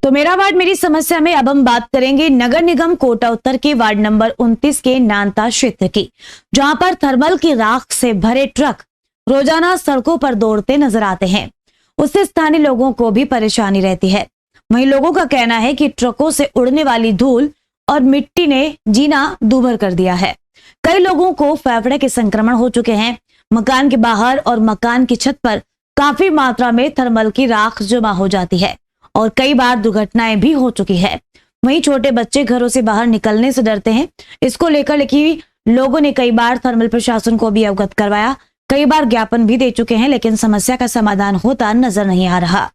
तो मेरा वार्ड मेरी समस्या में अब हम बात करेंगे नगर निगम कोटा उत्तर के वार्ड नंबर 29 के नानता क्षेत्र की, जहां पर थर्मल की राख से भरे ट्रक रोजाना सड़कों पर दौड़ते नजर आते हैं। उससे स्थानीय लोगों को भी परेशानी रहती है। वहीं लोगों का कहना है कि ट्रकों से उड़ने वाली धूल और मिट्टी ने जीना दूभर कर दिया है। कई लोगों को फेफड़े के संक्रमण हो चुके हैं। मकान के बाहर और मकान की छत पर काफी मात्रा में थर्मल की राख जमा हो जाती है और कई बार दुर्घटनाएं भी हो चुकी है। वहीं छोटे बच्चे घरों से बाहर निकलने से डरते हैं। इसको लेकर लोगों ने कई बार थर्मल प्रशासन को भी अवगत करवाया, कई बार ज्ञापन भी दे चुके हैं, लेकिन समस्या का समाधान होता नजर नहीं आ रहा।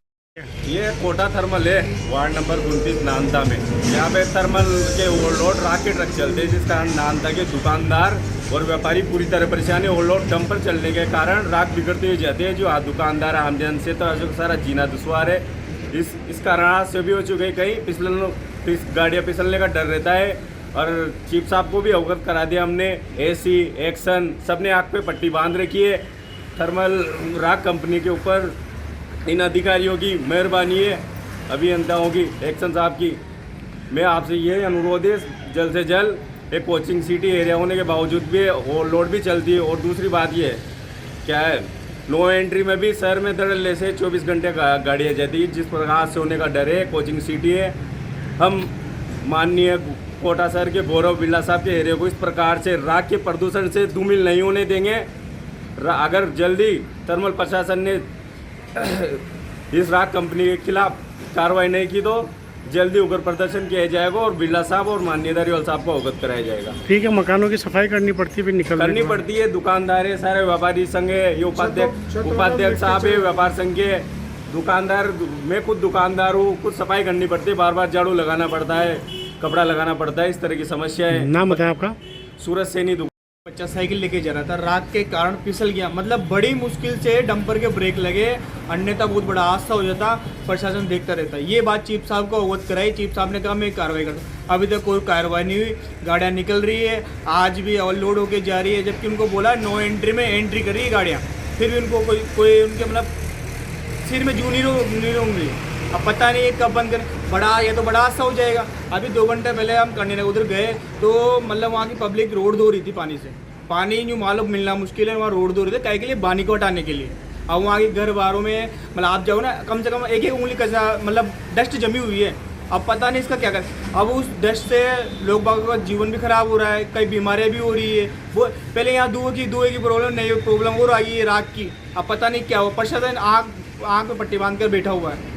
ये कोटा थर्मल है वार्ड नंबर 29 नानता में। यहाँ पे थर्मल के ओवरलोड राख के ट्रक चलते हैं, जिस कारण नानता के दुकानदार और व्यापारी पूरी तरह परेशानी। ओवरलोड डंपर चलने के कारण राख बिगड़ती हुई जाती है। जो दुकानदार आमजन से तो सारा जीना दुश्वार है। इस कारण से भी हो चुके हैं, कहीं गाड़ियाँ फिसलने का डर रहता है। और चीफ साहब को भी अवगत करा दिया हमने। एसी एक्शन सबने आँख पे पट्टी बांध रखी है। थर्मल राख कंपनी के ऊपर इन अधिकारियों की मेहरबानी है, अभियंताओं की, एक्शन साहब की। मैं आपसे ये अनुरोध है, जल्द से जल्द एक कोचिंग सिटी एरिया होने के बावजूद भी ओवरलोड भी चलती है। और दूसरी बात ये क्या है, नो एंट्री में भी शहर में धड़ल्ले से 24 घंटे गाड़ियाँ जाती है, जिस प्रकार से होने का डर है। कोचिंग सिटी है। हम माननीय कोटा शहर के गौरव बिरला साहब के एरिया को इस प्रकार से राख के प्रदूषण से धूमिल नहीं होने देंगे। अगर जल्दी थर्मल प्रशासन ने इस राख कंपनी के खिलाफ कार्रवाई नहीं की तो जल्दी उग्र प्रदर्शन किया जाएगा और बिरला साहब और माननीय दारीवाल साहब को अवगत कराया जाएगा। ठीक है, मकानों की सफाई करनी पड़ती है, फिर करनी पड़ती है। दुकानदार है, सारे व्यापारी संघ है, ये उपाध्यक्ष साहब है व्यापार संघ के। दुकानदार, मैं खुद दुकानदार हूँ, खुद सफाई करनी पड़ती है, बार बार झाड़ू लगाना पड़ता है, कपड़ा लगाना पड़ता है। इस तरह की समस्या है। नाम बताएं आपका? सूरज सैनी। बच्चा साइकिल लेके जा रहा था, राख के कारण फिसल गया। मतलब बड़ी मुश्किल से डंपर के ब्रेक लगे, अन्यथा बहुत बड़ा हादसा हो जाता। प्रशासन देखता रहता है। ये बात चीफ साहब को अवगत कराई। चीफ साहब ने कहा मैं कार्रवाई करता। अभी तक कोई कार्रवाई नहीं हुई। गाड़ियाँ निकल रही है, आज भी ओवरलोड होके जा रही है, जबकि उनको बोला नो एंट्री में एंट्री कर रही है गाड़ियाँ, फिर भी उनको कोई उनके मतलब सिर में जू नहीं होंगी। अब पता नहीं कब बंद करें। ये तो बड़ा हादसा हो जाएगा। अभी 2 घंटे पहले हम करने उधर गए तो मतलब वहाँ की पब्लिक रोड धो रही थी पानी से। पानी यूँ मालूम मिलना मुश्किल है, वहाँ रोड धो रहे थे काय के लिए, पानी को हटाने के लिए। अब वहाँ के घर बारों में मतलब आप जाओ ना, कम से कम एक उंगली कचरा मतलब डस्ट जमी हुई है। अब पता नहीं इसका क्या कर। अब उस डस्ट से लोग बागों का जीवन भी खराब हो रहा है, कई बीमारियाँ भी हो रही है। वो पहले यहाँ धुएं की प्रॉब्लम नहीं, प्रॉब्लम हो रही है राख की। अब पता नहीं क्या हो। प्रशासन आँख पे पट्टी बांध कर बैठा हुआ है।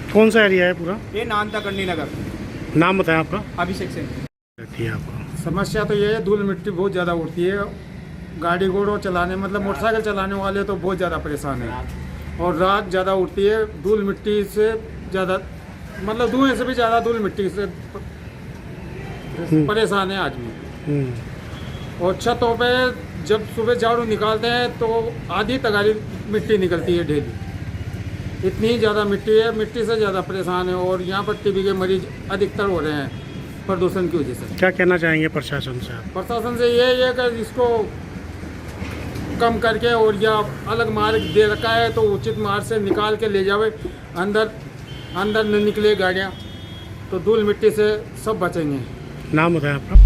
कौन सा एरिया है पूरा? ये नानता करनी नगर। नाम बताएं आपका? अभिषेक से। आपका समस्या तो ये है, धूल मिट्टी बहुत ज़्यादा उड़ती है। गाड़ी घोड़ों चलाने मतलब मोटरसाइकिल चलाने वाले तो बहुत ज़्यादा परेशान हैं। और राख ज़्यादा उड़ती है, धूल मिट्टी से ज़्यादा, मतलब धुएं से भी ज़्यादा धूल मिट्टी से परेशान है आदमी। और छतों पे जब सुबह झाड़ू निकालते हैं तो आधी तगारी मिट्टी निकलती है डेली। इतनी ज़्यादा मिट्टी है, मिट्टी से ज़्यादा परेशान है। और यहाँ पर टीबी के मरीज अधिकतर हो रहे हैं प्रदूषण की वजह से। क्या कहना चाहेंगे प्रशासन से? प्रशासन से ये है कि इसको कम करके और या अलग मार्ग दे रखा है तो उचित मार्ग से निकाल के ले जावे। अंदर न निकले गाड़ियाँ, तो धूल मिट्टी से सब बचेंगे। नाम बताएं आपका?